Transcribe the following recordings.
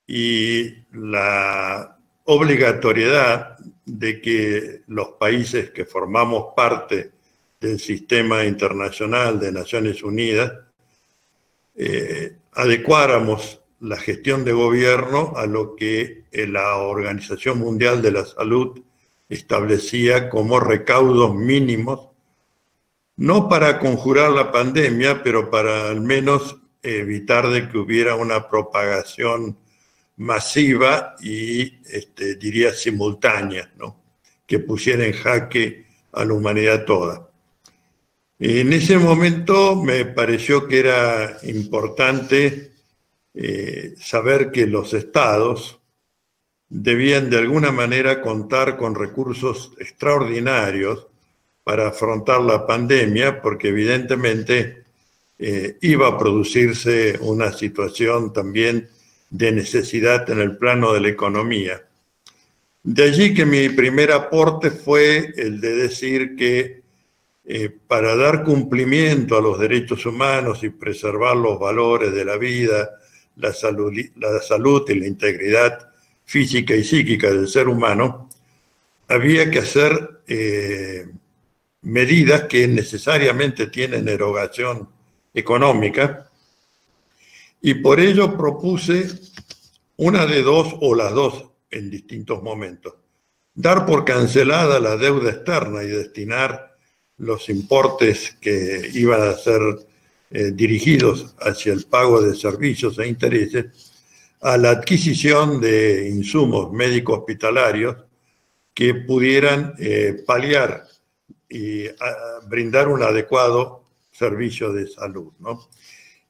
y la obligatoriedad de que los países que formamos parte del sistema internacional de Naciones Unidas adecuáramos la gestión de gobierno a lo que la Organización Mundial de la Salud establecía como recaudos mínimos, no para conjurar la pandemia, pero para al menos evitar de que hubiera una propagación masiva y, diría, simultánea, ¿no?, que pusiera en jaque a la humanidad toda. En ese momento me pareció que era importante saber que los estados debían de alguna manera contar con recursos extraordinarios para afrontar la pandemia, porque evidentemente iba a producirse una situación también de necesidad en el plano de la economía. De allí que mi primer aporte fue el de decir que para dar cumplimiento a los derechos humanos y preservar los valores de la vida, la salud y la integridad física y psíquica del ser humano, había que hacer medidas que necesariamente tienen erogación económica, y por ello propuse una de dos, o las dos en distintos momentos: dar por cancelada la deuda externa y destinar los importes que iban a ser dirigidos hacia el pago de servicios e intereses a la adquisición de insumos médico-hospitalarios que pudieran paliar y brindar un adecuado servicio de salud, ¿no?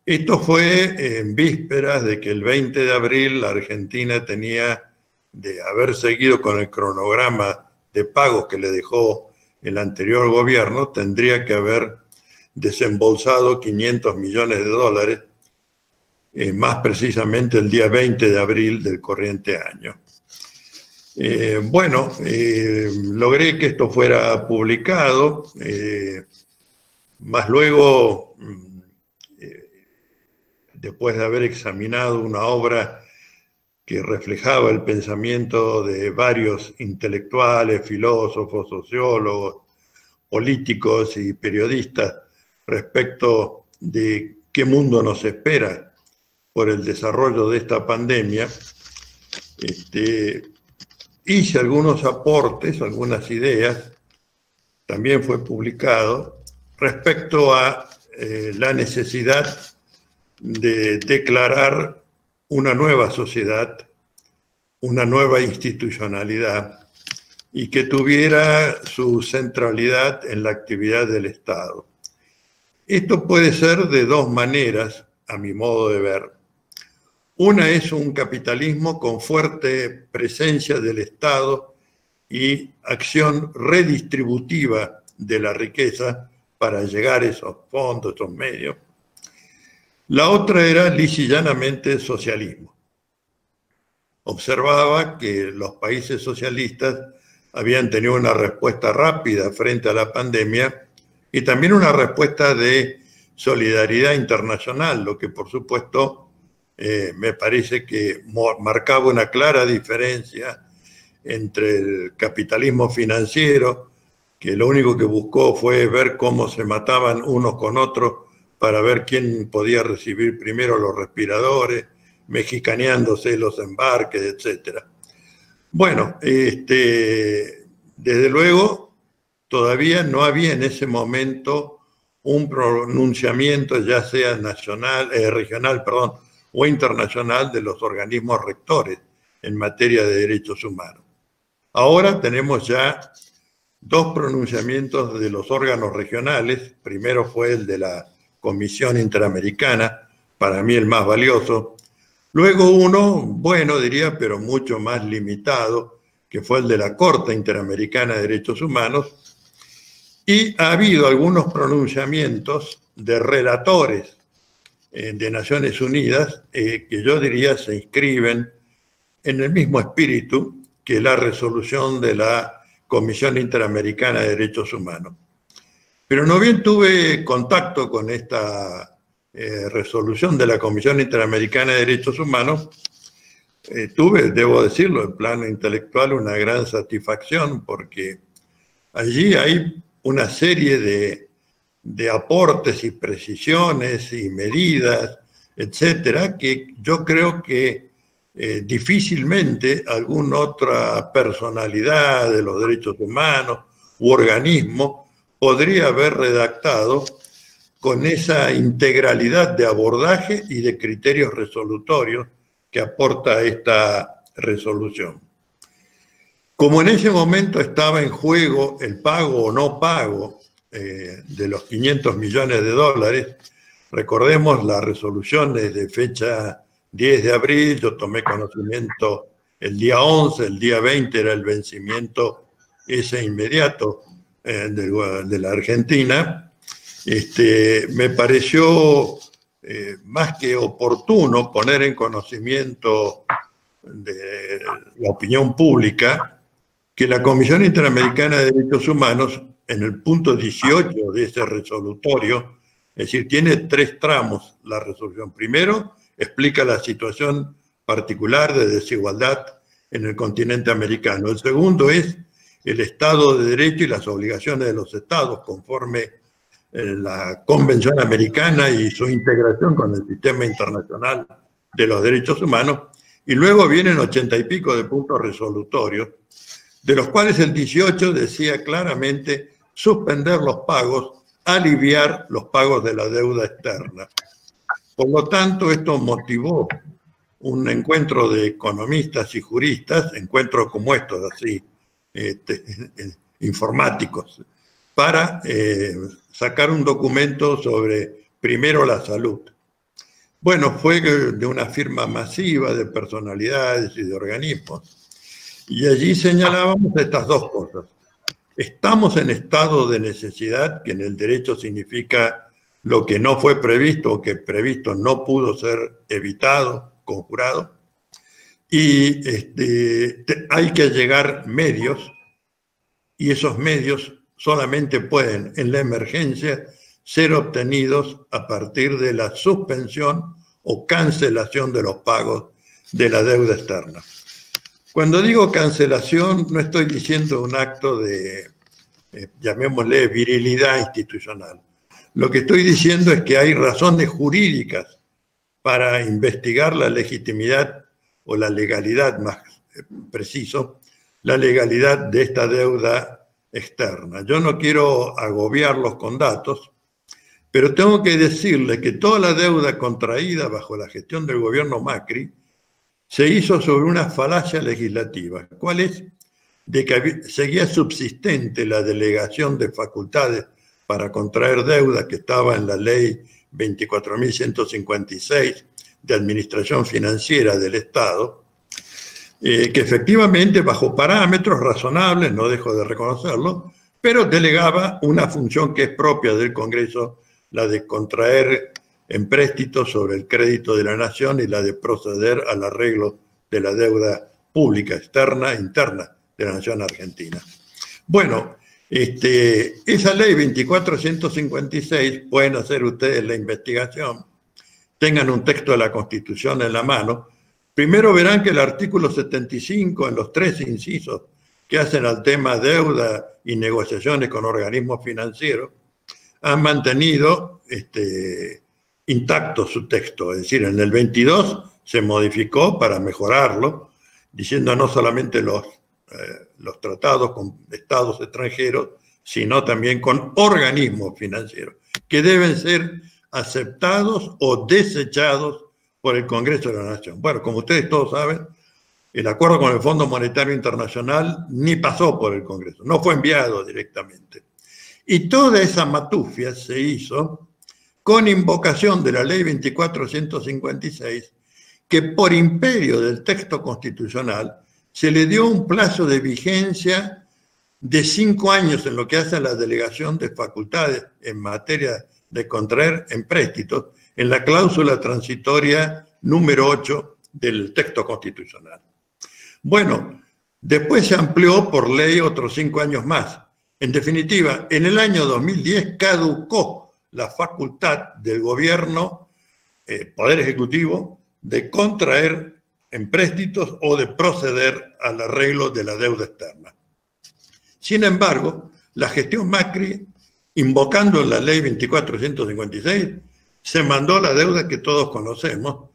Esto fue en vísperas de que el 20 de abril la Argentina tenía, de haber seguido con el cronograma de pagos que le dejó el anterior gobierno, tendría que haber desembolsado 500 millones de dólares, más precisamente el día 20 de abril del corriente año. Logré que esto fuera publicado, más luego, después de haber examinado una obra que reflejaba el pensamiento de varios intelectuales, filósofos, sociólogos, políticos y periodistas respecto de qué mundo nos espera por el desarrollo de esta pandemia, hice algunos aportes, algunas ideas, también fue publicado, respecto a la necesidad de declarar una nueva sociedad, una nueva institucionalidad, y que tuviera su centralidad en la actividad del Estado. Esto puede ser de dos maneras, a mi modo de ver. Una es un capitalismo con fuerte presencia del Estado y acción redistributiva de la riqueza para llegar a esos fondos, esos medios. La otra era lisa y llanamente socialismo. Observaba que los países socialistas habían tenido una respuesta rápida frente a la pandemia y también una respuesta de solidaridad internacional, lo que por supuesto me parece que marcaba una clara diferencia entre el capitalismo financiero, que lo único que buscó fue ver cómo se mataban unos con otros para ver quién podía recibir primero los respiradores, mexicaneándose los embarques, etc. Bueno, desde luego, todavía no había en ese momento un pronunciamiento, ya sea nacional, regional, o internacional, de los organismos rectores en materia de derechos humanos. Ahora tenemos ya dos pronunciamientos de los órganos regionales. Primero fue el de la Comisión Interamericana, para mí el más valioso. Luego uno, bueno, diría, pero mucho más limitado, que fue el de la Corte Interamericana de Derechos Humanos. Y ha habido algunos pronunciamientos de relatores de Naciones Unidas que yo diría se inscriben en el mismo espíritu que la resolución de la Comisión Interamericana de Derechos Humanos. Pero no bien tuve contacto con esta resolución de la Comisión Interamericana de Derechos Humanos, tuve, debo decirlo, en plano intelectual, una gran satisfacción, porque allí hay una serie de aportes y precisiones y medidas, etcétera, que yo creo que difícilmente alguna otra personalidad de los derechos humanos u organismo podría haber redactado con esa integralidad de abordaje y de criterios resolutorios que aporta esta resolución. Como en ese momento estaba en juego el pago o no pago de los 500 millones de dólares, recordemos las resoluciones de fecha 10 de abril, yo tomé conocimiento el día 11, el día 20 era el vencimiento ese inmediato de la Argentina. Me pareció más que oportuno poner en conocimiento de la opinión pública que la Comisión Interamericana de Derechos Humanos, en el punto 18 de ese resolutorio, es decir, tiene 3 tramos la resolución. Primero, explica la situación particular de desigualdad en el continente americano. El segundo es el Estado de Derecho y las obligaciones de los Estados conforme la Convención Americana y su integración con el sistema internacional de los derechos humanos. Y luego vienen 80 y pico de puntos resolutorios, de los cuales el 18 decía claramente suspender los pagos, aliviar los pagos de la deuda externa. Por lo tanto, esto motivó un encuentro de economistas y juristas, encuentros como estos, así, informáticos, para sacar un documento sobre, primero, la salud. Bueno, fue de una firma masiva de personalidades y de organismos, y allí señalábamos estas 2 cosas. Estamos en estado de necesidad, que en el derecho significa lo que no fue previsto o que previsto no pudo ser evitado, conjurado, y hay que llegar medios, y esos medios solamente pueden, en la emergencia, ser obtenidos a partir de la suspensión o cancelación de los pagos de la deuda externa. Cuando digo cancelación, no estoy diciendo un acto de, llamémosle, virilidad institucional. Lo que estoy diciendo es que hay razones jurídicas para investigar la legitimidad o la legalidad, más preciso, la legalidad de esta deuda externa. Yo no quiero agobiarlos con datos, pero tengo que decirles que toda la deuda contraída bajo la gestión del gobierno Macri se hizo sobre una falacia legislativa. ¿Cuál es? De que seguía subsistente la delegación de facultades para contraer deuda que estaba en la ley 24.156 de Administración Financiera del Estado, que efectivamente bajo parámetros razonables, no dejo de reconocerlo, pero delegaba una función que es propia del Congreso, la de contraer empréstitos sobre el crédito de la nación y la de proceder al arreglo de la deuda pública externa e interna de la nación argentina. Bueno, esa ley 24.156, pueden hacer ustedes la investigación, tengan un texto de la Constitución en la mano, primero verán que el artículo 75, en los 3 incisos que hacen al tema deuda y negociaciones con organismos financieros, han mantenido intacto su texto. Es decir, en el 22 se modificó para mejorarlo, diciendo no solamente los tratados con estados extranjeros, sino también con organismos financieros, que deben ser aceptados o desechados por el Congreso de la Nación. Bueno, como ustedes todos saben, el acuerdo con el Fondo Monetario Internacional ni pasó por el Congreso, no fue enviado directamente. Y toda esa matufia se hizo con invocación de la ley 24.156, que por imperio del texto constitucional se le dio un plazo de vigencia de 5 años en lo que hace a la delegación de facultades en materia de contraer empréstitos en la cláusula transitoria número 8 del texto constitucional. Bueno, después se amplió por ley otros 5 años más. En definitiva, en el año 2010 caducó la facultad del gobierno, Poder Ejecutivo, de contraer empréstitos o de proceder al arreglo de la deuda externa. Sin embargo, la gestión Macri, invocando la ley 2456, se mandó la deuda que todos conocemos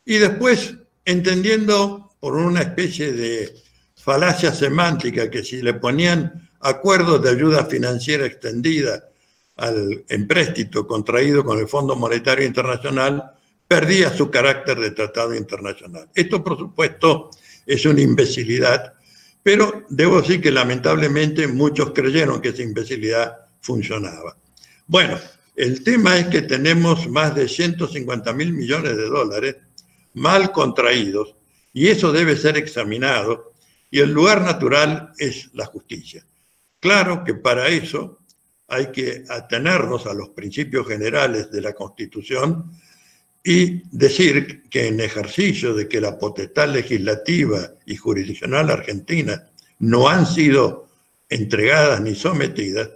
y después, entendiendo por una especie de falacia semántica que si le ponían acuerdos de ayuda financiera extendida al empréstito contraído con el Fondo Monetario Internacional, perdía su carácter de tratado internacional. Esto, por supuesto, es una imbecilidad, pero debo decir que lamentablemente muchos creyeron que esa imbecilidad funcionaba. Bueno, el tema es que tenemos más de 150.000 millones de dólares mal contraídos y eso debe ser examinado y el lugar natural es la justicia. Claro que para eso hay que atenernos a los principios generales de la Constitución y decir que en ejercicio de que la potestad legislativa y jurisdiccional argentina no han sido entregadas ni sometidas,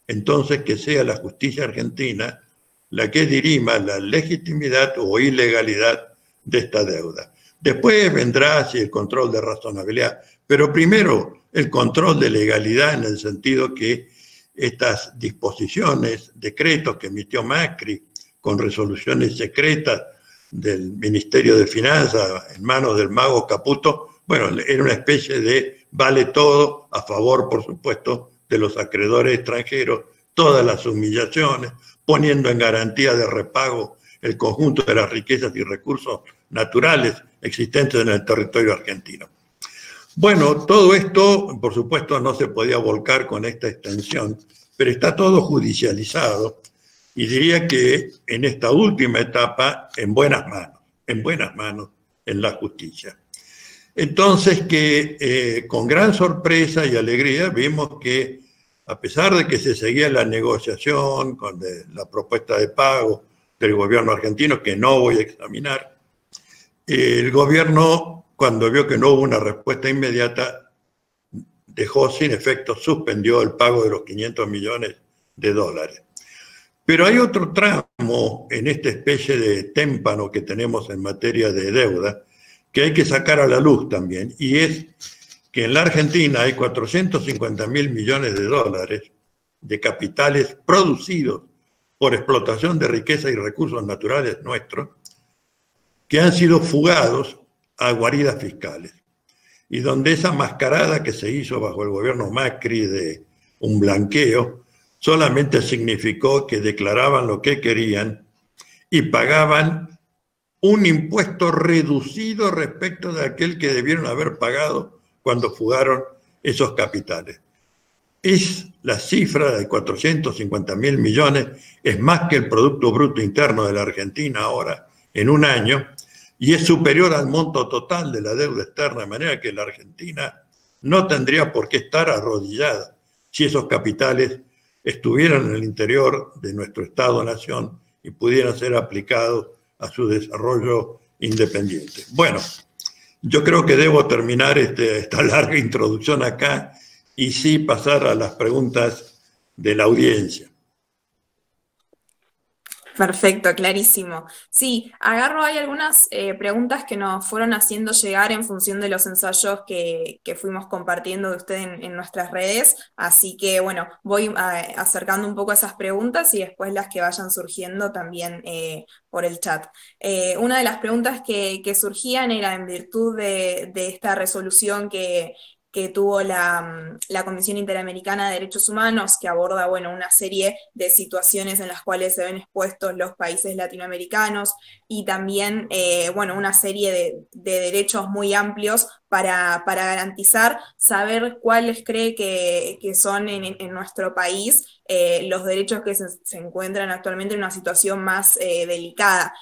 entonces que sea la justicia argentina la que dirima la legitimidad o ilegalidad de esta deuda. Después vendrá si el control de razonabilidad, pero primero el control de legalidad en el sentido que estas disposiciones, decretos que emitió Macri con resoluciones secretas del Ministerio de Finanzas en manos del mago Caputo, bueno, era una especie de vale todo a favor, por supuesto, de los acreedores extranjeros, todas las humillaciones, poniendo en garantía de repago el conjunto de las riquezas y recursos naturales existentes en el territorio argentino. Bueno, todo esto, por supuesto, no se podía volcar con esta extensión, pero está todo judicializado y diría que en esta última etapa en buenas manos en la justicia. Entonces que con gran sorpresa y alegría vimos que a pesar de que se seguía la negociación con la propuesta de pago del gobierno argentino, que no voy a examinar, el gobierno, cuando vio que no hubo una respuesta inmediata, dejó sin efecto, suspendió el pago de los 500 millones de dólares. Pero hay otro tramo en esta especie de témpano que tenemos en materia de deuda que hay que sacar a la luz también, y es que en la Argentina hay 450.000 millones de dólares de capitales producidos por explotación de riqueza y recursos naturales nuestros que han sido fugados a guaridas fiscales, y donde esa mascarada que se hizo bajo el gobierno Macri de un blanqueo solamente significó que declaraban lo que querían y pagaban un impuesto reducido respecto de aquel que debieron haber pagado cuando fugaron esos capitales. Es la cifra de 450.000 millones, es más que el Producto Bruto Interno de la Argentina ahora en un año, y es superior al monto total de la deuda externa, de manera que la Argentina no tendría por qué estar arrodillada si esos capitales estuvieran en el interior de nuestro Estado-nación y pudieran ser aplicados a su desarrollo independiente. Bueno, yo creo que debo terminar esta larga introducción acá y sí pasar a las preguntas de la audiencia. Perfecto, clarísimo. Sí, agarro, hay algunas preguntas que nos fueron haciendo llegar en función de los ensayos que fuimos compartiendo de usted en nuestras redes, así que bueno, voy acercando un poco esas preguntas y después las que vayan surgiendo también por el chat. Una de las preguntas que surgían era en virtud de esta resolución que tuvo la Comisión Interamericana de Derechos Humanos, que aborda, bueno, una serie de situaciones en las cuales se ven expuestos los países latinoamericanos y también, bueno, una serie de derechos muy amplios para garantizar, saber cuáles cree que son en nuestro país los derechos que se encuentran actualmente en una situación más delicada.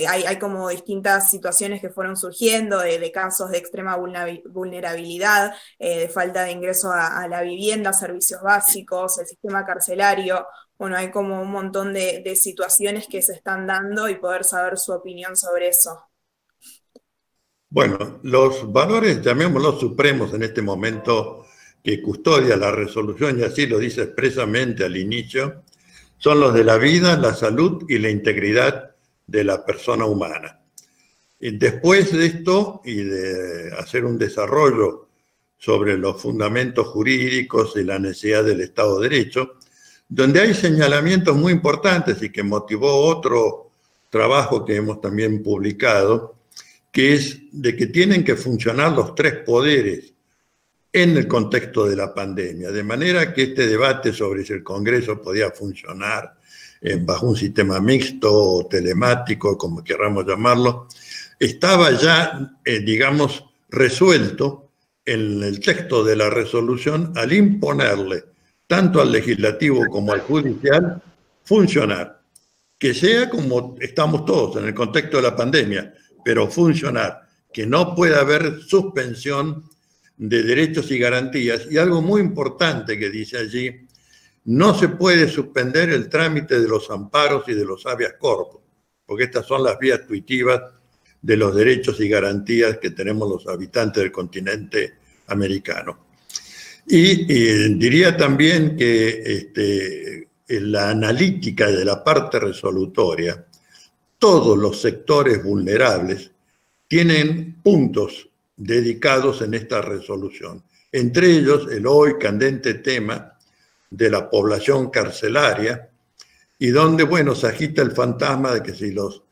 Hay como distintas situaciones que fueron surgiendo de casos de extrema vulnerabilidad, de falta de ingreso a la vivienda, servicios básicos, el sistema carcelario. Bueno, hay como un montón de situaciones que se están dando y poder saber su opinión sobre eso. Bueno, los valores, llamémoslos supremos en este momento, que custodia la resolución, y así lo dice expresamente al inicio, son los de la vida, la salud y la integridad de la persona humana. Después de esto y de hacer un desarrollo sobre los fundamentos jurídicos y la necesidad del Estado de Derecho, donde hay señalamientos muy importantes y que motivó otro trabajo que hemos también publicado, que es de que tienen que funcionar los tres poderes en el contexto de la pandemia, de manera que este debate sobre si el Congreso podía funcionar bajo un sistema mixto o telemático, como queramos llamarlo, estaba ya, digamos, resuelto en el texto de la resolución al imponerle tanto al legislativo como al judicial funcionar, que sea como estamos todos en el contexto de la pandemia, pero funcionar, que no pueda haber suspensión de derechos y garantías. Y algo muy importante que dice allí, no se puede suspender el trámite de los amparos y de los habeas corpus, porque estas son las vías tuitivas de los derechos y garantías que tenemos los habitantes del continente americano. Y diría también que en la analítica de la parte resolutoria, todos los sectores vulnerables tienen puntos dedicados en esta resolución. Entre ellos, el hoy candente tema de la población carcelaria, y donde, bueno, se agita el fantasma de que si los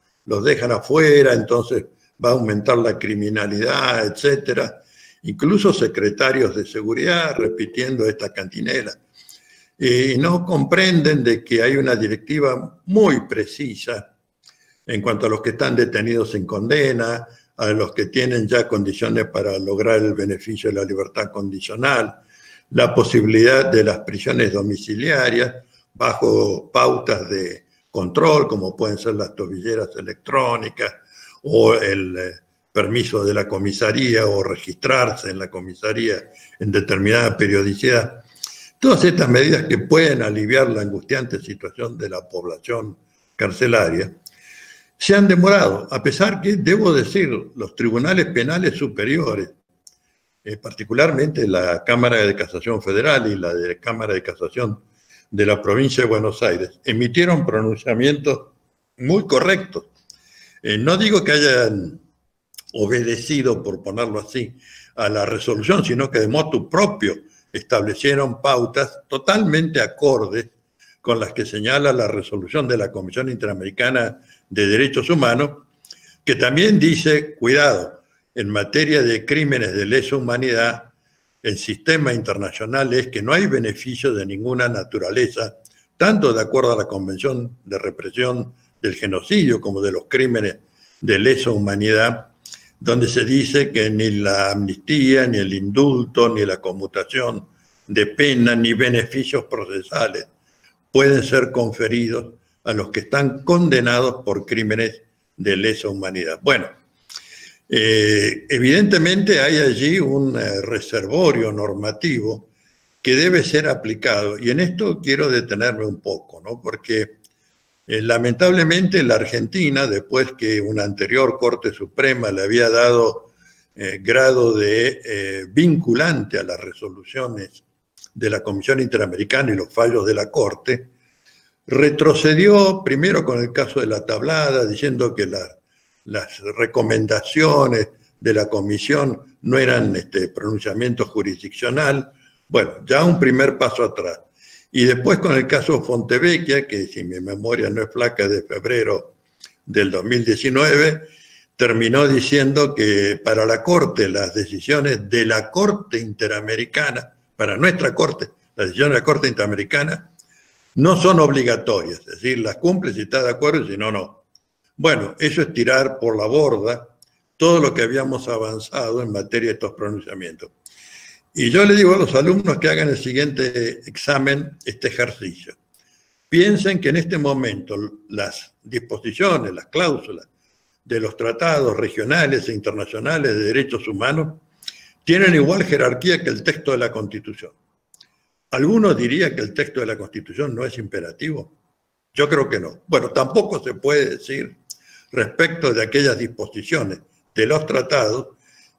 dejan afuera, entonces va a aumentar la criminalidad, etcétera. Incluso secretarios de seguridad repitiendo esta cantinela. Y no comprenden de que hay una directiva muy precisa en cuanto a los que están detenidos en condena, a los que tienen ya condiciones para lograr el beneficio de la libertad condicional, la posibilidad de las prisiones domiciliarias bajo pautas de control, como pueden ser las tobilleras electrónicas o el permiso de la comisaría o registrarse en la comisaría en determinada periodicidad. Todas estas medidas que pueden aliviar la angustiante situación de la población carcelaria se han demorado, a pesar que, debo decir, los tribunales penales superiores, particularmente la Cámara de Casación Federal y la de Cámara de Casación de la Provincia de Buenos Aires, emitieron pronunciamientos muy correctos. No digo que hayan obedecido, por ponerlo así, a la resolución, sino que de motu propio establecieron pautas totalmente acordes con las que señala la resolución de la Comisión Interamericana de Derechos Humanos, que también dice, cuidado, en materia de crímenes de lesa humanidad, el sistema internacional es que no hay beneficio de ninguna naturaleza, tanto de acuerdo a la Convención de Represión del Genocidio como de los crímenes de lesa humanidad, donde se dice que ni la amnistía, ni el indulto, ni la conmutación de pena, ni beneficios procesales pueden ser conferidos a los que están condenados por crímenes de lesa humanidad. Bueno, evidentemente hay allí un reservorio normativo que debe ser aplicado, y en esto quiero detenerme un poco, ¿no? Porque lamentablemente la Argentina, después que una anterior Corte Suprema le había dado grado de vinculante a las resoluciones de la Comisión Interamericana y los fallos de la Corte, retrocedió primero con el caso de la tablada, diciendo que las recomendaciones de la Comisión no eran pronunciamiento jurisdiccional. Bueno, ya un primer paso atrás. Y después con el caso Fontevecchia, que si mi memoria no es flaca, de febrero del 2019, terminó diciendo que para la Corte, las decisiones de la Corte Interamericana, para nuestra Corte, las decisiones de la Corte Interamericana, no son obligatorias, es decir, las cumple si está de acuerdo y si no, no. Bueno, eso es tirar por la borda todo lo que habíamos avanzado en materia de estos pronunciamientos. Y yo le digo a los alumnos que hagan el siguiente examen, este ejercicio. Piensen que en este momento las disposiciones, las cláusulas de los tratados regionales e internacionales de derechos humanos tienen igual jerarquía que el texto de la Constitución. ¿Algunos dirían que el texto de la Constitución no es imperativo? Yo creo que no. Bueno, tampoco se puede decir respecto de aquellas disposiciones de los tratados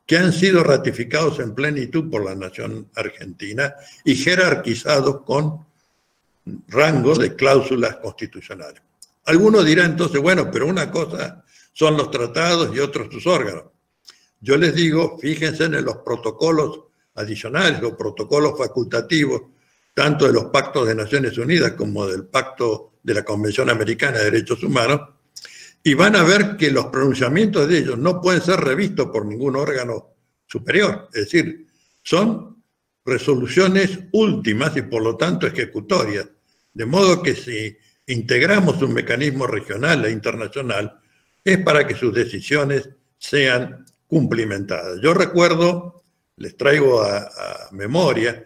que han sido ratificados en plenitud por la nación argentina y jerarquizados con rango de cláusulas constitucionales. Algunos dirán entonces, bueno, pero una cosa son los tratados y otros sus órganos. Yo les digo, fíjense en los protocolos adicionales o protocolos facultativos, tanto de los pactos de Naciones Unidas como del pacto de la Convención Americana de Derechos Humanos, y van a ver que los pronunciamientos de ellos no pueden ser revistos por ningún órgano superior. Es decir, son resoluciones últimas y por lo tanto ejecutorias. De modo que si integramos un mecanismo regional e internacional, es para que sus decisiones sean cumplimentadas. Yo recuerdo, les traigo a memoria,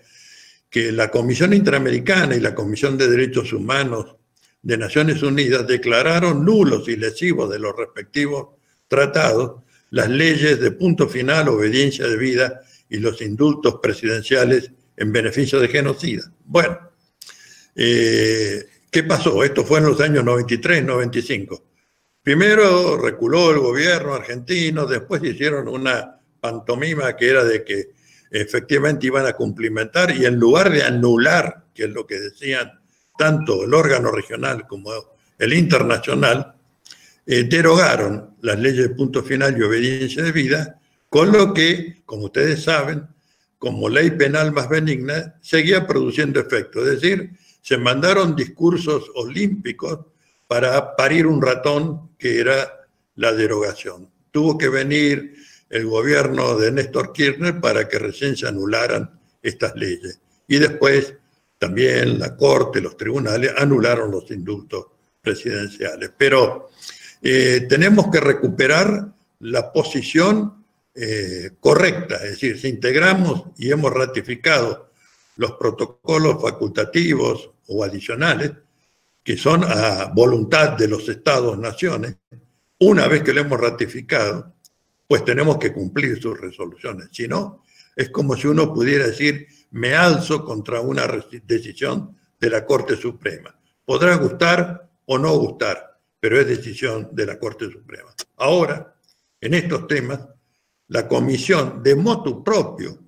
que la Comisión Interamericana y la Comisión de Derechos Humanos de Naciones Unidas declararon nulos y lesivos de los respectivos tratados las leyes de punto final, obediencia debida y los indultos presidenciales en beneficio de genocidas. Bueno, ¿qué pasó? Esto fue en los años 93, 95. Primero reculó el gobierno argentino, después hicieron una pantomima que era de que efectivamente iban a cumplimentar, y en lugar de anular, que es lo que decían tanto el órgano regional como el internacional, derogaron las leyes de punto final y obediencia debida, con lo que, como ustedes saben, como ley penal más benigna, seguía produciendo efecto. Es decir, se mandaron discursos olímpicos para parir un ratón que era la derogación. Tuvo que venir el gobierno de Néstor Kirchner para que recién se anularan estas leyes. Y después también la Corte, los tribunales anularon los indultos presidenciales. Pero tenemos que recuperar la posición correcta, es decir, si integramos y hemos ratificado los protocolos facultativos o adicionales, que son a voluntad de los estados-naciones, una vez que lo hemos ratificado, pues tenemos que cumplir sus resoluciones. Si no, es como si uno pudiera decir, me alzo contra una decisión de la Corte Suprema. Podrá gustar o no gustar, pero es decisión de la Corte Suprema. Ahora, en estos temas, la Comisión de motu propio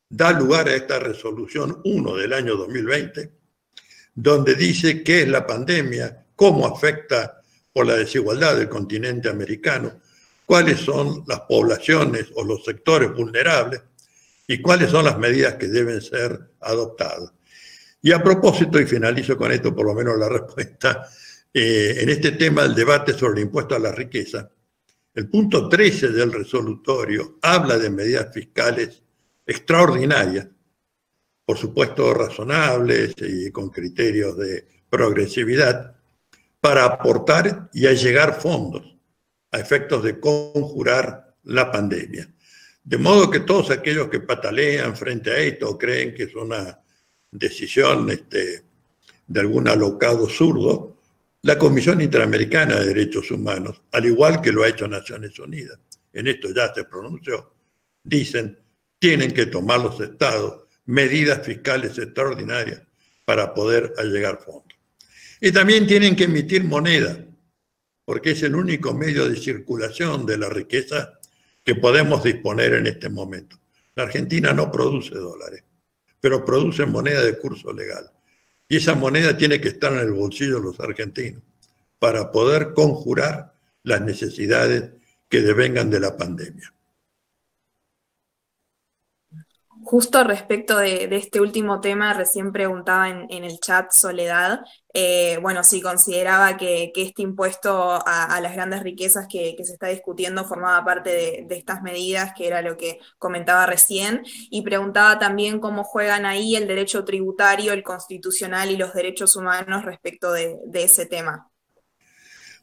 da lugar a esta resolución 1 del año 2020, donde dice qué es la pandemia, cómo afecta por la desigualdad del continente americano, cuáles son las poblaciones o los sectores vulnerables y cuáles son las medidas que deben ser adoptadas. Y a propósito, y finalizo con esto por lo menos la respuesta, en este tema del debate sobre el impuesto a la riqueza, el punto 13 del resolutorio habla de medidas fiscales extraordinarias, por supuesto razonables y con criterios de progresividad, para aportar y allegar fondos a efectos de conjurar la pandemia. De modo que todos aquellos que patalean frente a esto o creen que es una decisión de algún alocado zurdo, la Comisión Interamericana de Derechos Humanos, al igual que lo ha hecho Naciones Unidas, en esto ya se pronunció, dicen, tienen que tomar los estados medidas fiscales extraordinarias para poder allegar fondos. Y también tienen que emitir moneda, porque es el único medio de circulación de la riqueza que podemos disponer en este momento. La Argentina no produce dólares, pero produce moneda de curso legal. Y esa moneda tiene que estar en el bolsillo de los argentinos para poder conjurar las necesidades que devengan de la pandemia. Justo respecto de este último tema, recién preguntaba en el chat Soledad, bueno, si consideraba que este impuesto a las grandes riquezas que se está discutiendo formaba parte de estas medidas, que era lo que comentaba recién, y preguntaba también cómo juegan ahí el derecho tributario, el constitucional y los derechos humanos respecto de ese tema.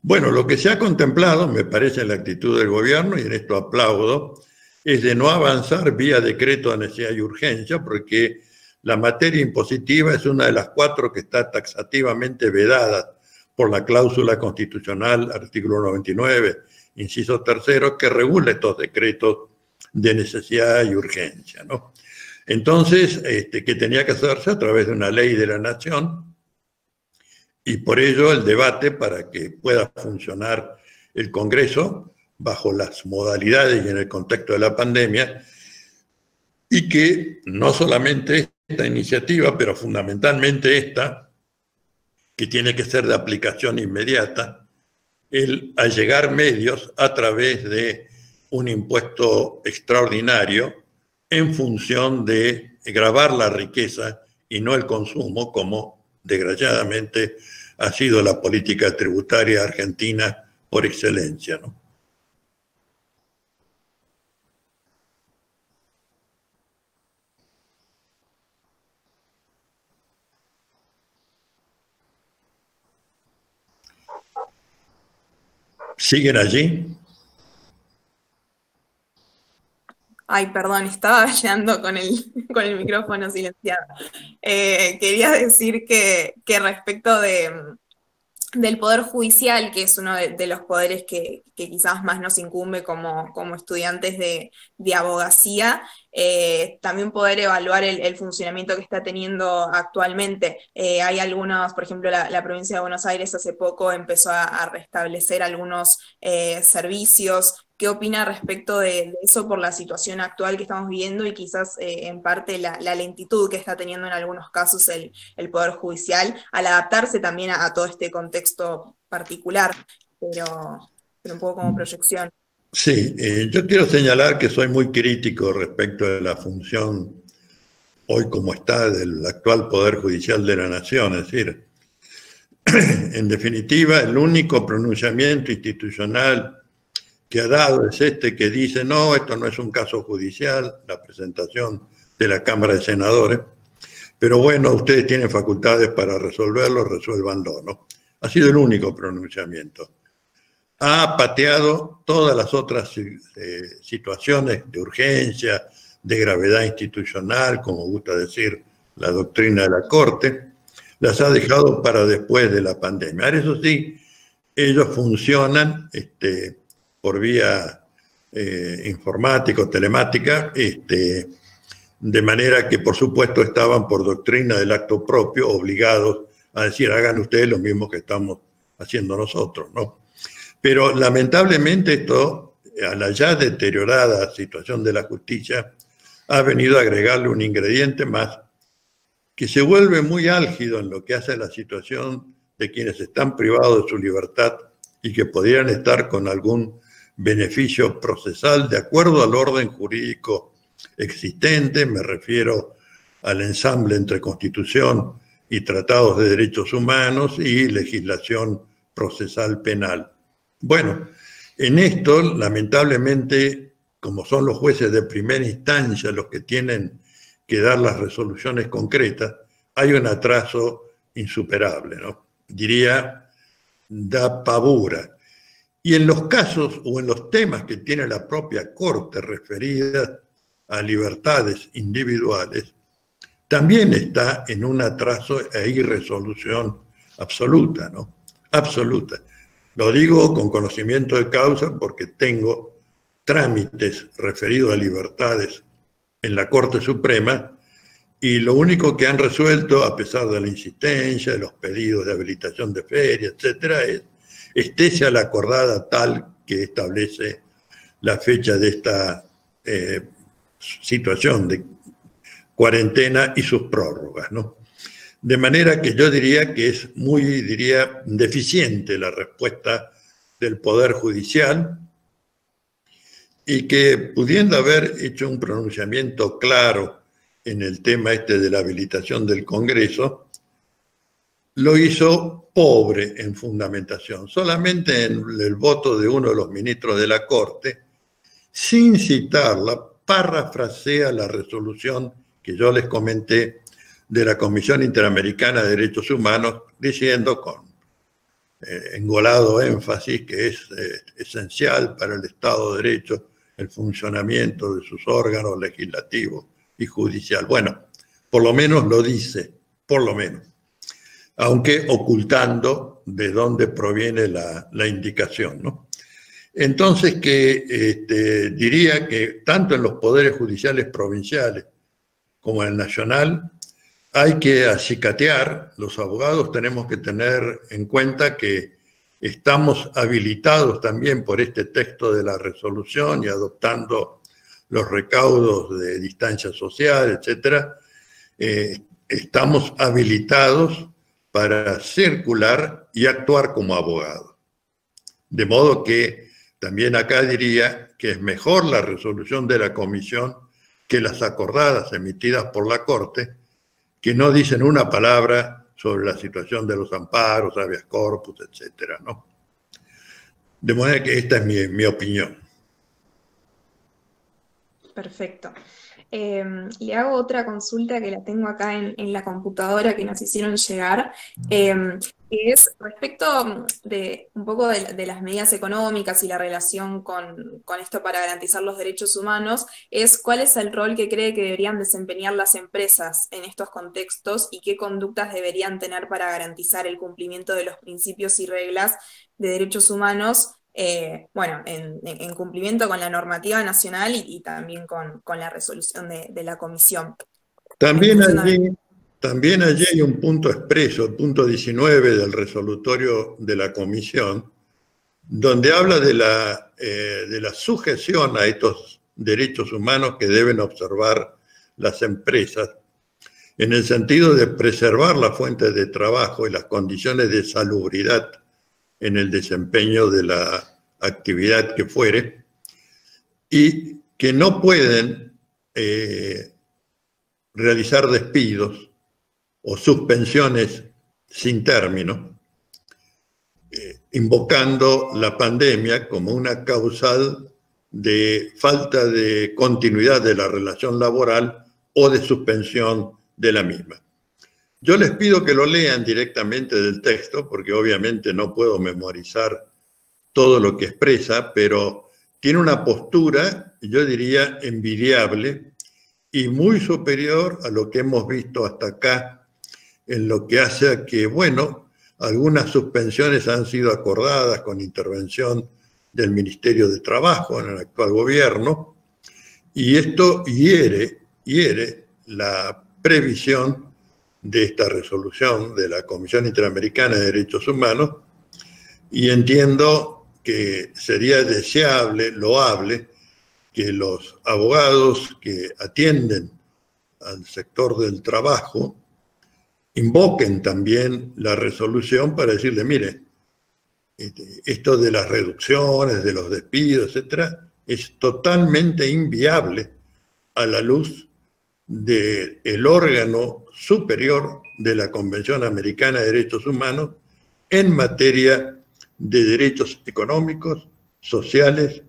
Bueno, lo que se ha contemplado, me parece, en la actitud del gobierno, y en esto aplaudo, es de no avanzar vía decreto de necesidad y urgencia, porque la materia impositiva es una de las 4 que está taxativamente vedada por la cláusula constitucional, artículo 99, inciso 3, que regula estos decretos de necesidad y urgencia, ¿no? Entonces, que tenía que hacerse a través de una ley de la nación, y por ello el debate para que pueda funcionar el Congreso bajo las modalidades y en el contexto de la pandemia, y que no solamente esta iniciativa, pero fundamentalmente esta, que tiene que ser de aplicación inmediata, el allegar medios a través de un impuesto extraordinario en función de gravar la riqueza y no el consumo, como desgraciadamente ha sido la política tributaria argentina por excelencia, ¿no? ¿Siguen allí? Ay, perdón, estaba hablando con con el micrófono silenciado. Quería decir que respecto del Poder Judicial, que es uno de los poderes que quizás más nos incumbe como estudiantes de abogacía, también poder evaluar el funcionamiento que está teniendo actualmente. Hay algunos, por ejemplo, la provincia de Buenos Aires hace poco empezó a restablecer algunos servicios. ¿Qué opina respecto de eso por la situación actual que estamos viviendo y quizás en parte la lentitud que está teniendo en algunos casos el Poder Judicial al adaptarse también a todo este contexto particular, pero un poco como proyección? Sí, yo quiero señalar que soy muy crítico respecto de la función hoy como está del actual Poder Judicial de la Nación. Es decir, en definitiva, el único pronunciamiento institucional que ha dado es este que dice, no, esto no es un caso judicial, la presentación de la Cámara de Senadores, pero bueno, ustedes tienen facultades para resolverlo, resuélvanlo, ¿no? Ha sido el único pronunciamiento. Ha pateado todas las otras situaciones de urgencia, de gravedad institucional, como gusta decir la doctrina de la Corte, las ha dejado para después de la pandemia. Ahora, eso sí, ellos funcionan por vía informática o telemática, de manera que, por supuesto, estaban por doctrina del acto propio obligados a decir, hagan ustedes lo mismo que estamos haciendo nosotros, ¿no? Pero lamentablemente esto, a la ya deteriorada situación de la justicia, ha venido a agregarle un ingrediente más que se vuelve muy álgido en lo que hace a la situación de quienes están privados de su libertad y que podrían estar con algún beneficio procesal de acuerdo al orden jurídico existente. Me refiero al ensamble entre Constitución y tratados de derechos humanos y legislación procesal penal. Bueno, en esto, lamentablemente, como son los jueces de primera instancia los que tienen que dar las resoluciones concretas, hay un atraso insuperable, ¿no? Diría, da pavura. Y en los casos o en los temas que tiene la propia Corte referidas a libertades individuales, también está en un atraso e irresolución absoluta, ¿no? Absoluta. Lo digo con conocimiento de causa porque tengo trámites referidos a libertades en la Corte Suprema y lo único que han resuelto, a pesar de la insistencia, de los pedidos de habilitación de feria, etcétera, es estése a la acordada tal que establece la fecha de esta situación de cuarentena y sus prórrogas, ¿no? De manera que yo diría que es muy, deficiente la respuesta del Poder Judicial y que, pudiendo haber hecho un pronunciamiento claro en el tema de la habilitación del Congreso, lo hizo pobre en fundamentación, solamente en el voto de uno de los ministros de la Corte, sin citarla, parafrasea la resolución que yo les comenté de la Comisión Interamericana de Derechos Humanos, diciendo con engolado énfasis que es esencial para el Estado de Derecho el funcionamiento de sus órganos legislativos y judicial. Bueno, por lo menos lo dice, por lo menos, aunque ocultando de dónde proviene la indicación, ¿no? Entonces, diría que tanto en los poderes judiciales provinciales como en el nacional hay que acicatear. Los abogados tenemos que tener en cuenta que estamos habilitados también por este texto de la resolución y adoptando los recaudos de distancia social, etcétera, estamos habilitados para circular y actuar como abogados. De modo que también acá diría que es mejor la resolución de la comisión que las acordadas emitidas por la Corte, que no dicen una palabra sobre la situación de los amparos, habeas corpus, etcétera, ¿no? De manera que esta es mi opinión. Perfecto. Le hago otra consulta que la tengo acá en la computadora que nos hicieron llegar, que es respecto de un poco de las medidas económicas y la relación con esto para garantizar los derechos humanos, es cuál es el rol que cree que deberían desempeñar las empresas en estos contextos y qué conductas deberían tener para garantizar el cumplimiento de los principios y reglas de derechos humanos. Bueno, en cumplimiento con la normativa nacional y también con la resolución de la comisión. También allí hay un punto expreso, el punto 19 del resolutorio de la comisión, donde habla de la sujeción a estos derechos humanos que deben observar las empresas, en el sentido de preservar las fuentes de trabajo y las condiciones de salubridad en el desempeño de la actividad que fuere, y que no pueden realizar despidos o suspensiones sin término, invocando la pandemia como una causal de falta de continuidad de la relación laboral o de suspensión de la misma. Yo les pido que lo lean directamente del texto, porque obviamente no puedo memorizar todo lo que expresa, pero tiene una postura, yo diría, envidiable y muy superior a lo que hemos visto hasta acá, en lo que hace a que, bueno, algunas suspensiones han sido acordadas con intervención del Ministerio de Trabajo en el actual gobierno, y esto hiere la previsión de esta resolución de la Comisión Interamericana de Derechos Humanos, y entiendo que sería deseable, loable, que los abogados que atienden al sector del trabajo invoquen también la resolución para decirle, mire, esto de las reducciones, de los despidos, etcétera, es totalmente inviable a la luz del órgano superior de la Convención Americana de Derechos Humanos en materia de derechos económicos, sociales,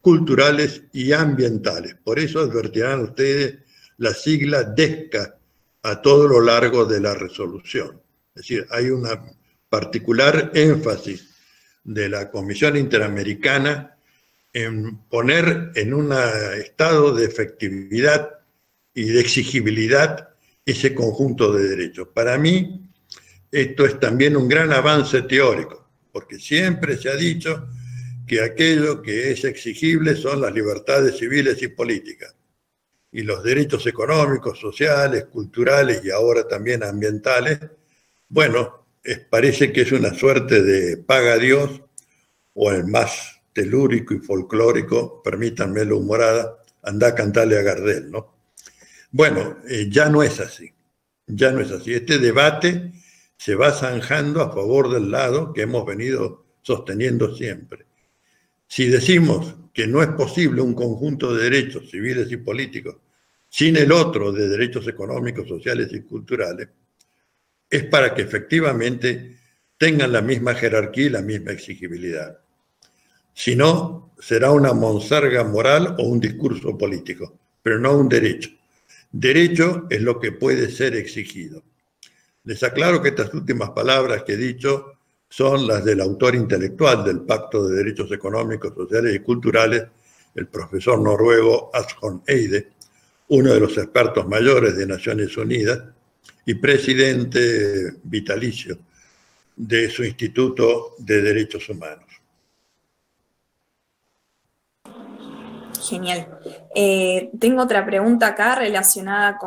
culturales y ambientales. Por eso advertirán ustedes la sigla DESCA a todo lo largo de la resolución. Es decir, hay una particular énfasis de la Comisión Interamericana en poner en un estado de efectividad y de exigibilidad ese conjunto de derechos. Para mí, esto es también un gran avance teórico, porque siempre se ha dicho que aquello que es exigible son las libertades civiles y políticas, y los derechos económicos, sociales, culturales y ahora también ambientales, bueno, parece que es una suerte de paga a Dios, o el más telúrico y folclórico, permítanme la humorada, anda a cantarle a Gardel, ¿no? Bueno, ya no es así, ya no es así. Este debate se va zanjando a favor del lado que hemos venido sosteniendo siempre. Si decimos que no es posible un conjunto de derechos civiles y políticos sin el otro de derechos económicos, sociales y culturales, es para que efectivamente tengan la misma jerarquía y la misma exigibilidad. Si no, será una monserga moral o un discurso político, pero no un derecho. Derecho es lo que puede ser exigido. Les aclaro que estas últimas palabras que he dicho son las del autor intelectual del Pacto de Derechos Económicos, Sociales y Culturales, el profesor noruego Asbjørn Eide, uno de los expertos mayores de Naciones Unidas y presidente vitalicio de su Instituto de Derechos Humanos. Genial. Tengo otra pregunta acá relacionada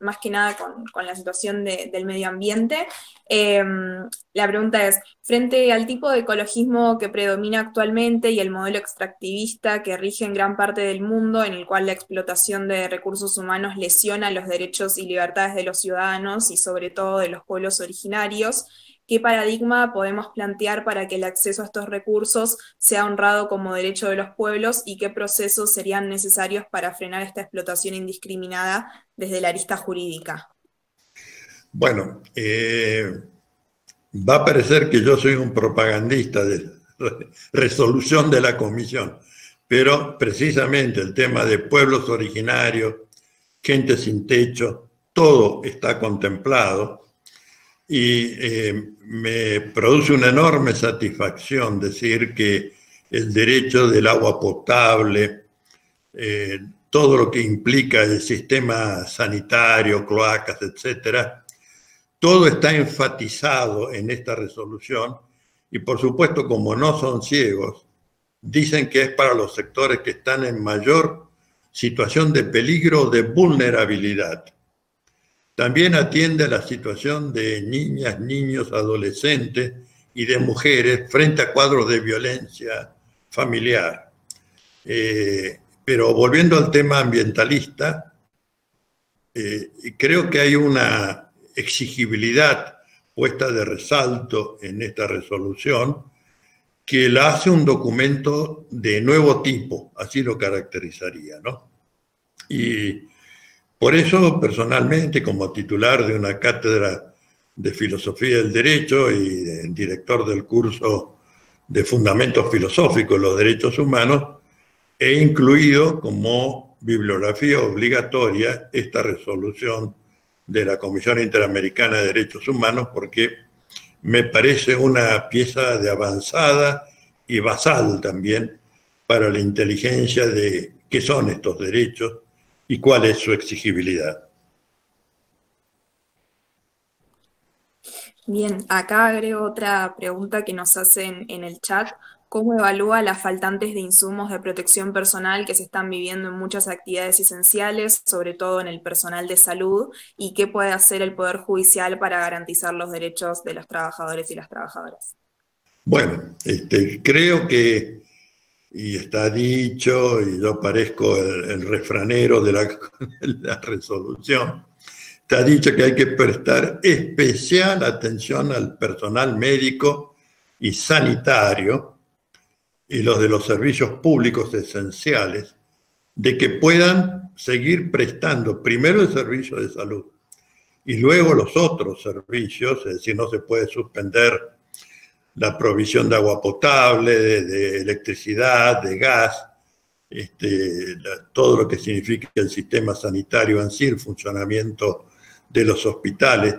más que nada con la situación del medio ambiente. La pregunta es, frente al tipo de ecologismo que predomina actualmente y el modelo extractivista que rige en gran parte del mundo, en el cual la explotación de recursos humanos lesiona los derechos y libertades de los ciudadanos y sobre todo de los pueblos originarios, ¿qué paradigma podemos plantear para que el acceso a estos recursos sea honrado como derecho de los pueblos y qué procesos serían necesarios para frenar esta explotación indiscriminada desde la arista jurídica? Bueno, va a parecer que yo soy un propagandista de resolución de la comisión, pero precisamente el tema de pueblos originarios, gente sin techo, todo está contemplado y me produce una enorme satisfacción decir que el derecho del agua potable, todo lo que implica el sistema sanitario, cloacas, etcétera, todo está enfatizado en esta resolución y por supuesto, como no son ciegos, dicen que es para los sectores que están en mayor situación de peligro o de vulnerabilidad. También atiende a la situación de niñas, niños, adolescentes y de mujeres frente a cuadros de violencia familiar. Pero volviendo al tema ambientalista, creo que hay una exigibilidad puesta de resalto en esta resolución que la hace un documento de nuevo tipo, así lo caracterizaría, ¿no? Y por eso, personalmente, como titular de una cátedra de Filosofía del Derecho y director del curso de Fundamentos Filosóficos de los Derechos Humanos, he incluido como bibliografía obligatoria esta resolución de la Comisión Interamericana de Derechos Humanos porque me parece una pieza de avanzada y basal también para la inteligencia de qué son estos derechos y cuál es su exigibilidad. Bien, acá agrego otra pregunta que nos hacen en el chat. ¿Cómo evalúa las faltantes de insumos de protección personal que se están viviendo en muchas actividades esenciales, sobre todo en el personal de salud? ¿Y qué puede hacer el Poder Judicial para garantizar los derechos de los trabajadores y las trabajadoras? Bueno, creo que, y está dicho, y yo parezco el refranero de la resolución, está dicho que hay que prestar especial atención al personal médico y sanitario y los de los servicios públicos esenciales, de que puedan seguir prestando primero el servicio de salud y luego los otros servicios, es decir, no se puede suspender la provisión de agua potable, de electricidad, de gas, todo lo que significa el sistema sanitario en sí, el funcionamiento de los hospitales.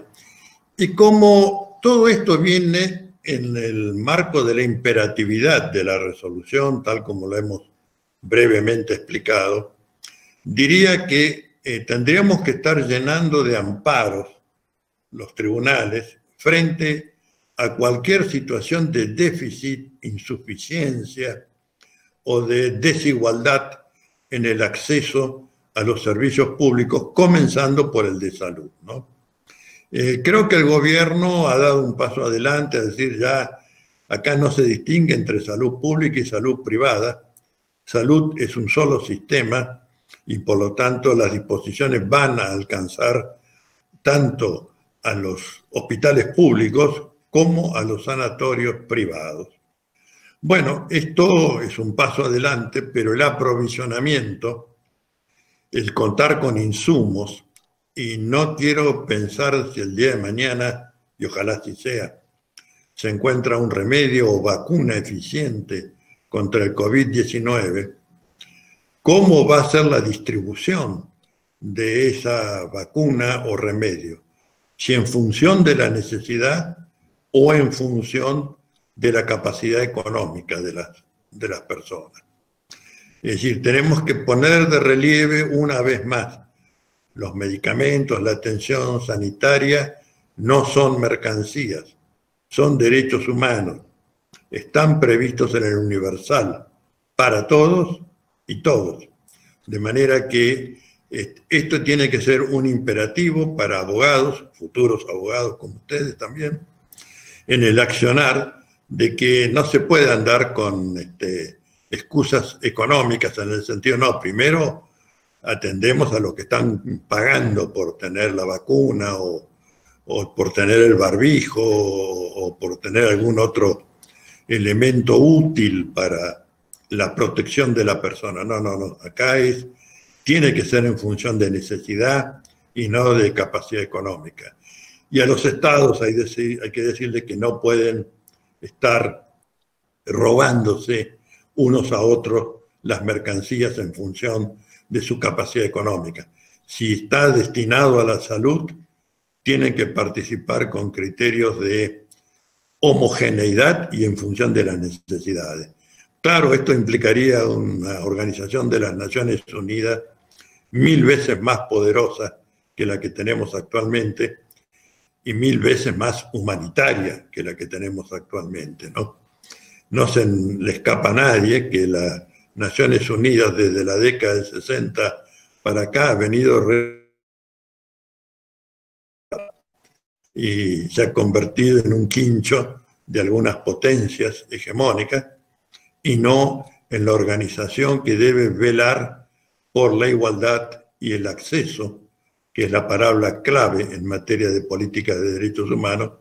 Y como todo esto viene en el marco de la imperatividad de la resolución, tal como lo hemos brevemente explicado, diría que tendríamos que estar llenando de amparos los tribunales frente a cualquier situación de déficit, insuficiencia o de desigualdad en el acceso a los servicios públicos, comenzando por el de salud, ¿no? Creo que el gobierno ha dado un paso adelante, es decir, ya acá no se distingue entre salud pública y salud privada. Salud es un solo sistema y por lo tanto las disposiciones van a alcanzar tanto a los hospitales públicos como a los sanatorios privados. Bueno, esto es un paso adelante, pero el aprovisionamiento, el contar con insumos, y no quiero pensar si el día de mañana, y ojalá así sea, se encuentra un remedio o vacuna eficiente contra el COVID-19, ¿cómo va a ser la distribución de esa vacuna o remedio? Si en función de la necesidad o en función de la capacidad económica de las personas. Es decir, tenemos que poner de relieve una vez más, los medicamentos, la atención sanitaria no son mercancías, son derechos humanos, están previstos en el universal para todos y todos. De manera que esto tiene que ser un imperativo para abogados, futuros abogados como ustedes también, en el accionar de que no se puede andar con excusas económicas en el sentido, no, primero atendemos a los que están pagando por tener la vacuna o o por tener el barbijo o por tener algún otro elemento útil para la protección de la persona. No, no, no. Acá tiene que ser en función de necesidad y no de capacidad económica. Y a los estados hay que decirles que no pueden estar robándose unos a otros las mercancías en función de su capacidad económica. Si está destinado a la salud, tienen que participar con criterios de homogeneidad y en función de las necesidades. Claro, esto implicaría una organización de las Naciones Unidas 1000 veces más poderosa que la que tenemos actualmente y 1000 veces más humanitaria que la que tenemos actualmente, ¿no? No se le escapa a nadie que las Naciones Unidas desde la década del 60 para acá ha venido y se ha convertido en un quincho de algunas potencias hegemónicas y no en la organización que debe velar por la igualdad y el acceso, que es la palabra clave en materia de política de derechos humanos,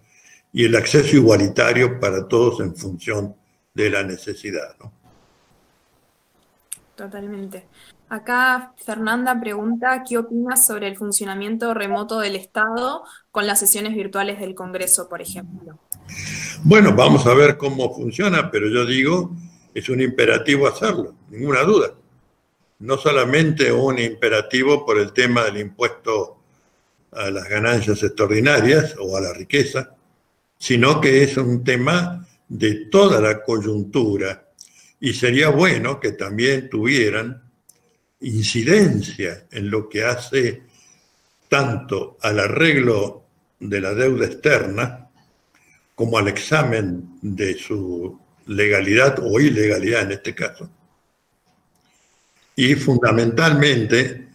y el acceso igualitario para todos en función de la necesidad, ¿no? Totalmente. Acá Fernanda pregunta, ¿qué opinas sobre el funcionamiento remoto del Estado con las sesiones virtuales del Congreso, por ejemplo? Bueno, vamos a ver cómo funciona, pero yo digo, es un imperativo hacerlo, ninguna duda. No solamente un imperativo por el tema del impuesto a las ganancias extraordinarias o a la riqueza, sino que es un tema de toda la coyuntura y sería bueno que también tuvieran incidencia en lo que hace tanto al arreglo de la deuda externa como al examen de su legalidad o ilegalidad en este caso. Y fundamentalmente,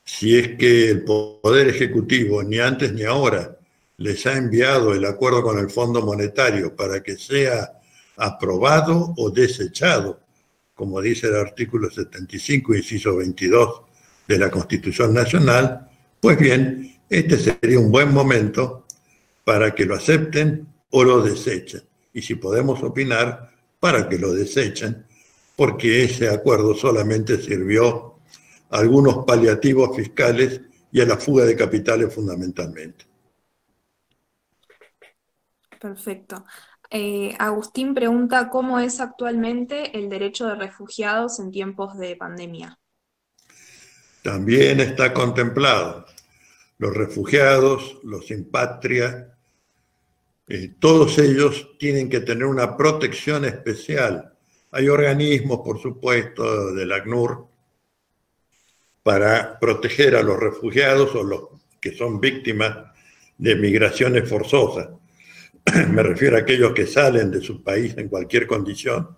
si es que el Poder Ejecutivo ni antes ni ahora les ha enviado el acuerdo con el Fondo Monetario para que sea aprobado o desechado, como dice el artículo 75, inciso 22 de la Constitución Nacional, pues bien, este sería un buen momento para que lo acepten o lo desechen. Y si podemos opinar, para que lo desechen, porque ese acuerdo solamente sirvió a algunos paliativos fiscales y a la fuga de capitales fundamentalmente. Perfecto. Agustín pregunta, ¿cómo es actualmente el derecho de refugiados en tiempos de pandemia? También está contemplado. Los refugiados, los sin patria, todos ellos tienen que tener una protección especial. Hay organismos, por supuesto, del ACNUR para proteger a los refugiados o los que son víctimas de migraciones forzosas. Me refiero a aquellos que salen de su país en cualquier condición,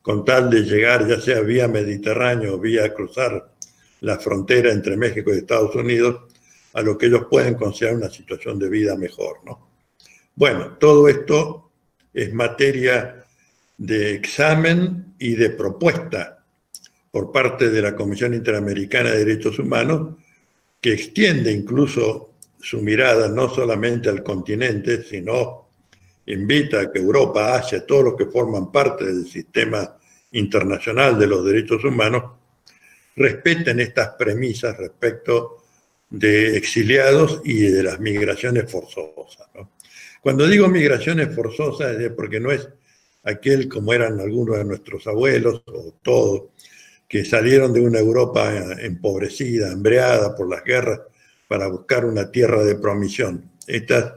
con tal de llegar, ya sea vía Mediterráneo o vía cruzar la frontera entre México y Estados Unidos, a lo que ellos pueden considerar una situación de vida mejor, ¿no? Bueno, todo esto es materia de examen y de propuesta por parte de la Comisión Interamericana de Derechos Humanos, que extiende incluso su mirada no solamente al continente, sino invita a que Europa, Asia, todos los que forman parte del sistema internacional de los derechos humanos, respeten estas premisas respecto de exiliados y de las migraciones forzosas, ¿no? Cuando digo migraciones forzosas es porque no es aquel como eran algunos de nuestros abuelos o todos, que salieron de una Europa empobrecida, hambreada por las guerras, para buscar una tierra de promisión. Esta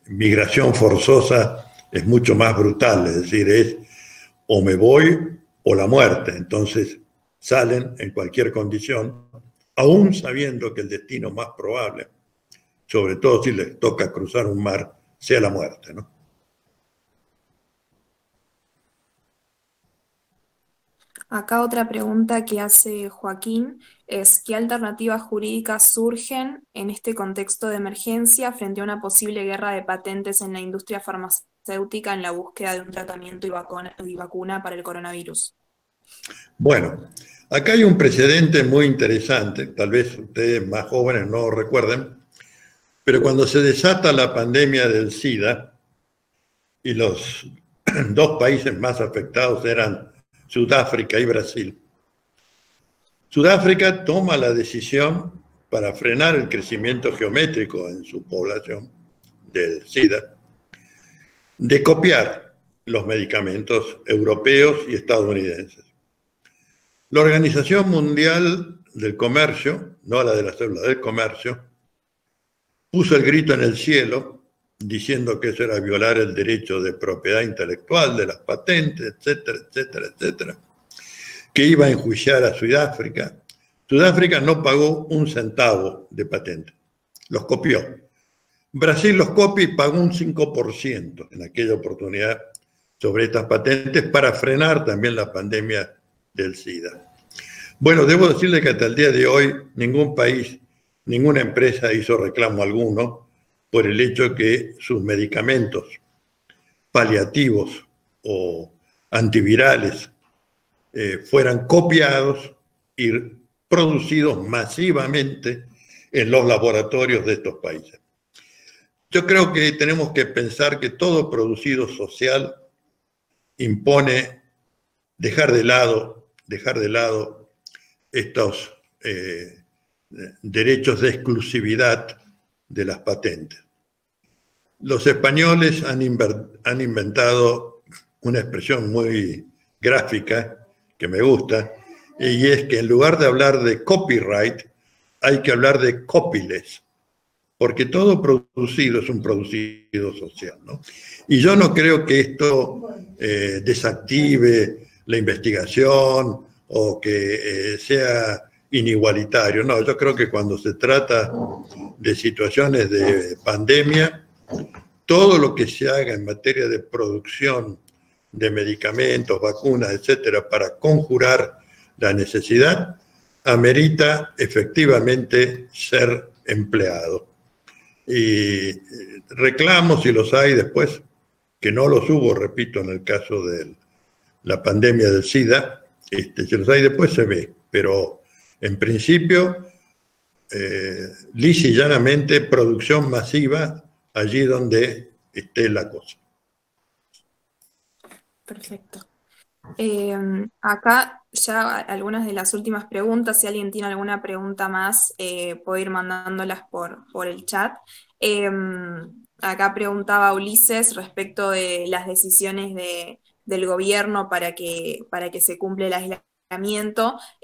migración forzosa es mucho más brutal, es decir, es o me voy o la muerte. Entonces salen en cualquier condición, aún sabiendo que el destino más probable, sobre todo si les toca cruzar un mar, sea la muerte, ¿no? Acá otra pregunta que hace Joaquín es, ¿qué alternativas jurídicas surgen en este contexto de emergencia frente a una posible guerra de patentes en la industria farmacéutica en la búsqueda de un tratamiento y vacuna para el coronavirus? Bueno, acá hay un precedente muy interesante, tal vez ustedes más jóvenes no lo recuerden, Pero cuando se desata la pandemia del SIDA, y los dos países más afectados eran Sudáfrica y Brasil, Sudáfrica toma la decisión para frenar el crecimiento geométrico en su población del SIDA, de copiar los medicamentos europeos y estadounidenses. La Organización Mundial del Comercio, no la de la Célula del Comercio, puso el grito en el cielo diciendo que eso era violar el derecho de propiedad intelectual, de las patentes, etcétera, etcétera, etcétera, que iba a enjuiciar a Sudáfrica. Sudáfrica no pagó un centavo de patente, los copió. Brasil los copia y pagó un 5% en aquella oportunidad sobre estas patentes para frenar también la pandemia del SIDA. Bueno, debo decirle que hasta el día de hoy ningún país, ninguna empresa hizo reclamo alguno por el hecho que sus medicamentos paliativos o antivirales fueran copiados y producidos masivamente en los laboratorios de estos países. Yo creo que tenemos que pensar que todo producido social impone dejar de lado estos derechos de exclusividad de las patentes. Los españoles han inventado una expresión muy gráfica que me gusta, y es que en lugar de hablar de copyright, hay que hablar de copyless, porque todo producido es un producido social, ¿no? Y yo no creo que esto desactive la investigación o que sea inigualitario. No, yo creo que cuando se trata de situaciones de pandemia, todo lo que se haga en materia de producción de medicamentos, vacunas, etcétera, para conjurar la necesidad, amerita efectivamente ser empleado. Y reclamos, si los hay después, que no los hubo, repito, en el caso de la pandemia del SIDA, si los hay después se ve, pero en principio, lisa y llanamente, producción masiva allí donde esté la cosa. Perfecto. Acá ya algunas de las últimas preguntas, si alguien tiene alguna pregunta más, puede ir mandándolas por el chat. Acá preguntaba Ulises respecto de las decisiones del gobierno para que se cumpla el aislamiento.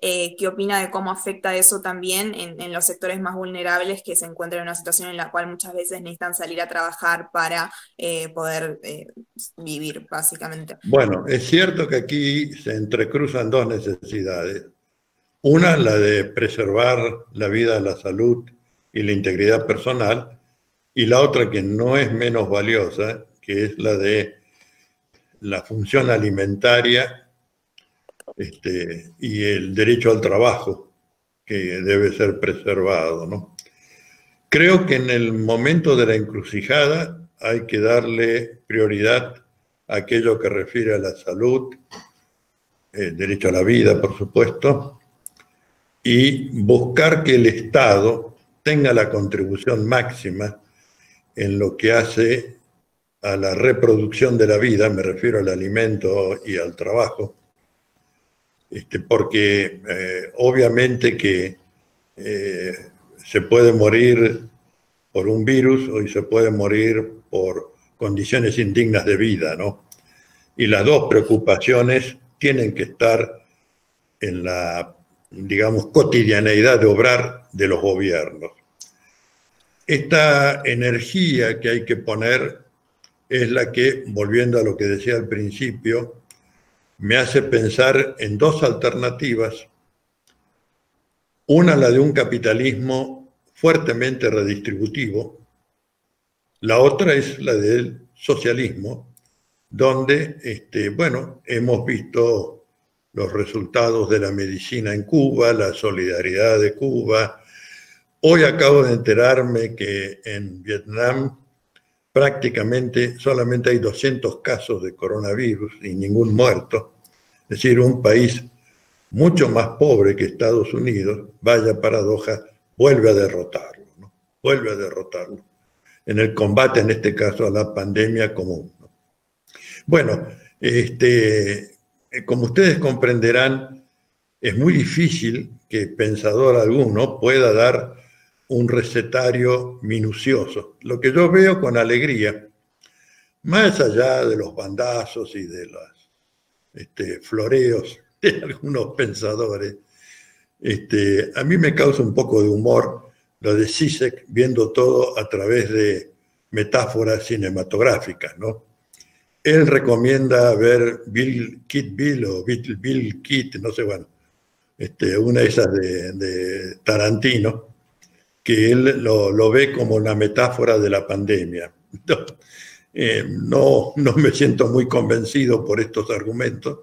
¿Qué opina de cómo afecta eso también en los sectores más vulnerables que se encuentran en una situación en la cual muchas veces necesitan salir a trabajar para poder vivir, básicamente? Bueno, es cierto que aquí se entrecruzan dos necesidades. Una, la de preservar la vida, la salud y la integridad personal, y la otra, que no es menos valiosa, que es la de la función alimentaria y el derecho al trabajo, que debe ser preservado, ¿no? Creo que en el momento de la encrucijada hay que darle prioridad a aquello que refiere a la salud, el derecho a la vida, por supuesto, y buscar que el Estado tenga la contribución máxima en lo que hace a la reproducción de la vida, me refiero al alimento y al trabajo, porque obviamente que se puede morir por un virus o se puede morir por condiciones indignas de vida, ¿no? Y las dos preocupaciones tienen que estar en la, digamos, cotidianeidad de obrar de los gobiernos. Esta energía que hay que poner es la que, volviendo a lo que decía al principio, me hace pensar en dos alternativas. Una, la de un capitalismo fuertemente redistributivo. La otra es la del socialismo, donde, bueno, hemos visto los resultados de la medicina en Cuba, la solidaridad de Cuba. Hoy acabo de enterarme que en Vietnam prácticamente solamente hay 200 casos de coronavirus y ningún muerto. Es decir, un país mucho más pobre que Estados Unidos, vaya paradoja, vuelve a derrotarlo, ¿no? Vuelve a derrotarlo. en el combate, en este caso, a la pandemia como uno. Bueno, como ustedes comprenderán, es muy difícil que pensador alguno pueda dar un recetario minucioso. Lo que yo veo con alegría, más allá de los bandazos y de los floreos de algunos pensadores, a mí me causa un poco de humor lo de Zizek viendo todo a través de metáforas cinematográficas, ¿no? Él recomienda ver Kill Bill o Bill Kit, no sé, bueno, una de esas de Tarantino, que él lo ve como una metáfora de la pandemia. No me siento muy convencido por estos argumentos,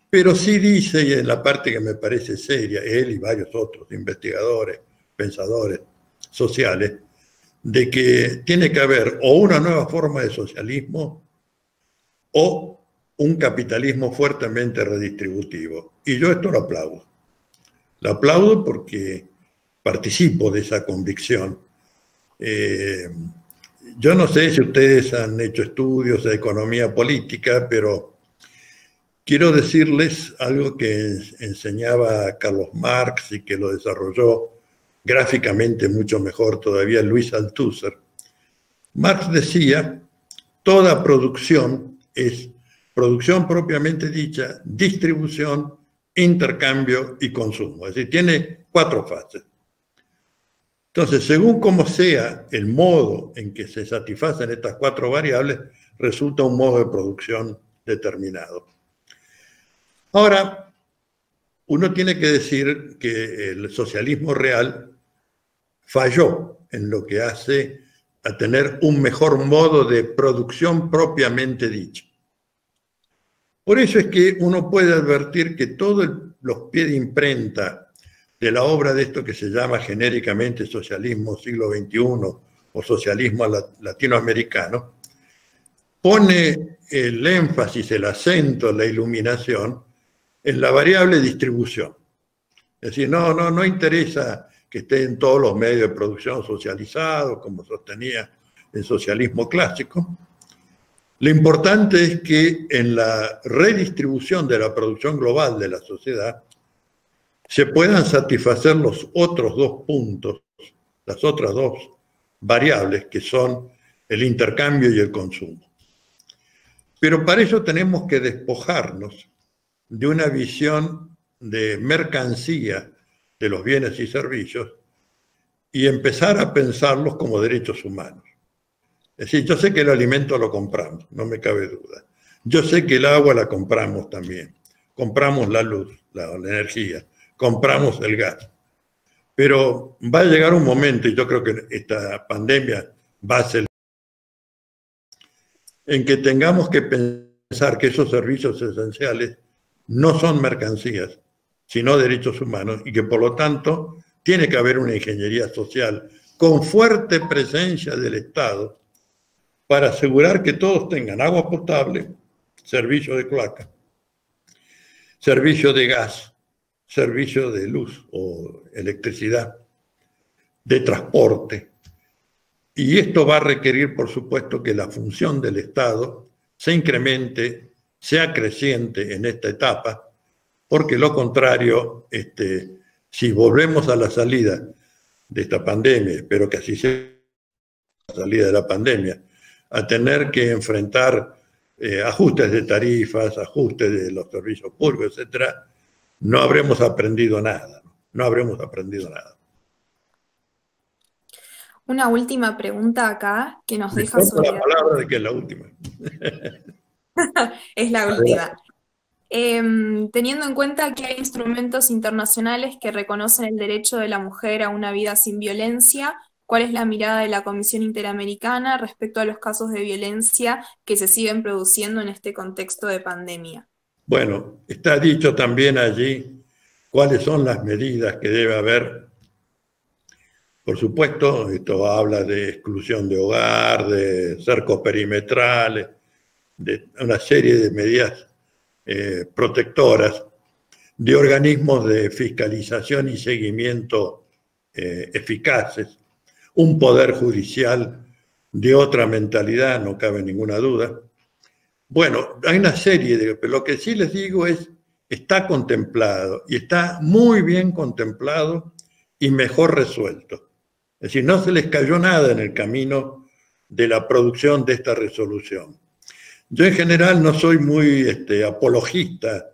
pero sí dice, y en la parte que me parece seria, él y varios otros investigadores, pensadores sociales, de que tiene que haber o una nueva forma de socialismo o un capitalismo fuertemente redistributivo. Y yo esto lo aplaudo. Lo aplaudo porque participo de esa convicción. Yo no sé si ustedes han hecho estudios de economía política, pero quiero decirles algo que enseñaba Carlos Marx y que lo desarrolló gráficamente mucho mejor todavía Luis Althusser. Marx decía, toda producción es producción propiamente dicha, distribución, intercambio y consumo. Es decir, tiene 4 fases. Entonces, según cómo sea el modo en que se satisfacen estas 4 variables, resulta un modo de producción determinado. Ahora, uno tiene que decir que el socialismo real falló en lo que hace a tener un mejor modo de producción propiamente dicho. Por eso es que uno puede advertir que todos los pies de imprenta de la obra de esto que se llama genéricamente socialismo siglo XXI o socialismo latinoamericano, pone el énfasis, el acento, la iluminación en la variable distribución. Es decir, no interesa que estén todos los medios de producción socializados, como sostenía el socialismo clásico. Lo importante es que en la redistribución de la producción global de la sociedad se puedan satisfacer los otros 2 puntos, las otras 2 variables que son el intercambio y el consumo. Pero para eso tenemos que despojarnos de una visión de mercancía de los bienes y servicios y empezar a pensarlos como derechos humanos. Es decir, yo sé que el alimento lo compramos, no me cabe duda. Yo sé que el agua la compramos también. Compramos la luz, la energía, compramos el gas. Pero va a llegar un momento, y yo creo que esta pandemia va a ser, en que tengamos que pensar que esos servicios esenciales no son mercancías, sino derechos humanos, y que por lo tanto tiene que haber una ingeniería social con fuerte presencia del Estado para asegurar que todos tengan agua potable, servicio de cloaca, servicio de gas, servicio de luz o electricidad, de transporte. Y esto va a requerir, por supuesto, que la función del Estado se incremente, sea creciente en esta etapa, porque lo contrario, si volvemos a la salida de esta pandemia, espero que así sea la salida de la pandemia, a tener que enfrentar ajustes de tarifas, ajustes de los servicios públicos, etcétera, no habremos aprendido nada, no habremos aprendido nada. Una última pregunta acá que nos deja la palabra de que es la última. Es la última. Teniendo en cuenta que hay instrumentos internacionales que reconocen el derecho de la mujer a una vida sin violencia, ¿cuál es la mirada de la Comisión Interamericana respecto a los casos de violencia que se siguen produciendo en este contexto de pandemia? Bueno, está dicho también allí cuáles son las medidas que debe haber. Por supuesto, esto habla de exclusión de hogar, de cercos perimetrales, de una serie de medidas protectoras, de organismos de fiscalización y seguimiento eficaces, un poder judicial de otra mentalidad, no cabe ninguna duda. Bueno, hay una serie de... Pero lo que sí les digo es, está contemplado, y está muy bien contemplado y mejor resuelto. Es decir, no se les cayó nada en el camino de la producción de esta resolución. Yo en general no soy muy apologista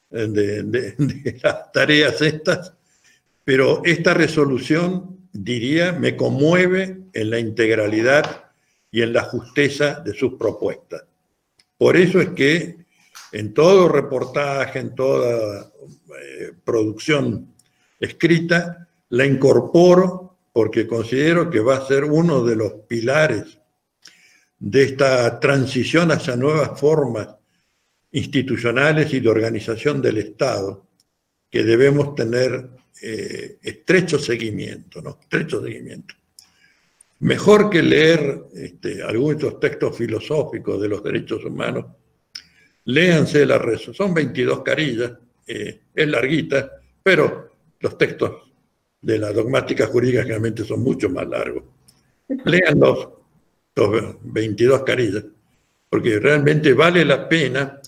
de las tareas estas, pero esta resolución, diría, me conmueve en la integralidad y en la justeza de sus propuestas. Por eso es que en todo reportaje, en toda producción escrita, la incorporo porque considero que va a ser uno de los pilares de esta transición hacia nuevas formas institucionales y de organización del Estado, que debemos tener estrecho seguimiento, ¿no? Estrecho seguimiento. Mejor que leer algunos de estos textos filosóficos de los derechos humanos, léanse la resolución. Son 22 carillas, es larguita, pero los textos de la dogmática jurídica generalmente son mucho más largos. Lean los 22 carillas, porque realmente vale la pena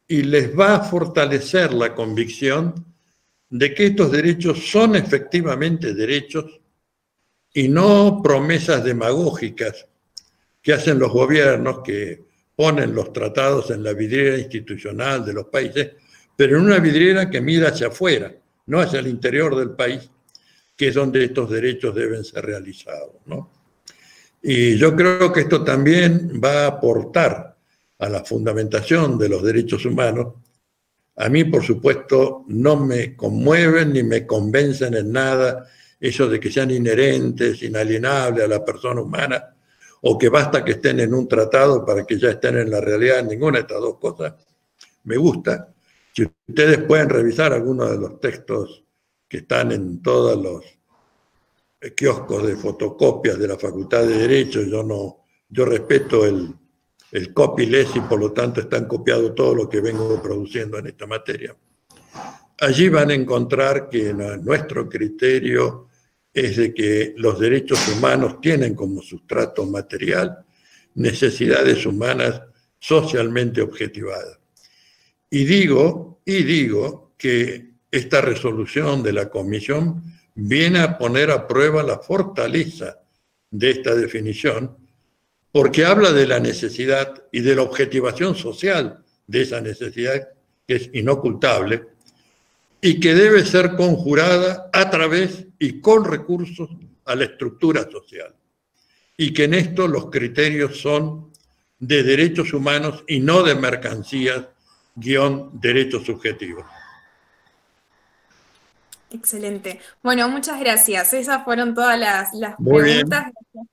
y les va a fortalecer la convicción de que estos derechos son efectivamente derechos y no promesas demagógicas que hacen los gobiernos, que ponen los tratados en la vidriera institucional de los países, pero en una vidriera que mira hacia afuera, no hacia el interior del país, que es donde estos derechos deben ser realizados, ¿no? Y yo creo que esto también va a aportar a la fundamentación de los derechos humanos. A mí, por supuesto, no me conmueven ni me convencen en nada eso de que sean inherentes, inalienables a la persona humana, o que basta que estén en un tratado para que ya estén en la realidad. Ninguna de estas dos cosas me gusta. Si ustedes pueden revisar algunos de los textos que están en todos los kioscos de fotocopias de la Facultad de Derecho, yo respeto el copyleft y por lo tanto están copiado todo lo que vengo produciendo en esta materia. Allí van a encontrar que nuestro criterio es de que los derechos humanos tienen como sustrato material necesidades humanas socialmente objetivadas. Y digo que esta resolución de la Comisión viene a poner a prueba la fortaleza de esta definición, porque habla de la necesidad y de la objetivación social de esa necesidad, que es inocultable, y que debe ser conjurada a través y con recursos a la estructura social. Y que en esto los criterios son de derechos humanos y no de mercancías, derechos subjetivos. Excelente. Bueno, muchas gracias. Esas fueron todas las Muy preguntas. bien. Gracias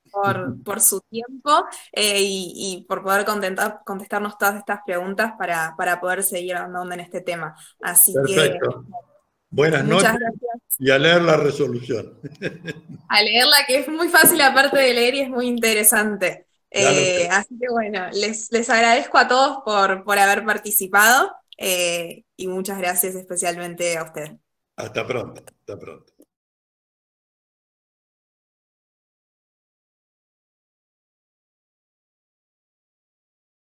por su tiempo y por poder contestarnos todas estas preguntas para poder seguir andando en este tema. Así Perfecto. que buenas noches gracias. Y a leer la resolución. A leerla, que es muy fácil aparte de leer y es muy interesante. Así que bueno, les agradezco a todos por haber participado y muchas gracias especialmente a usted. Hasta pronto, hasta pronto.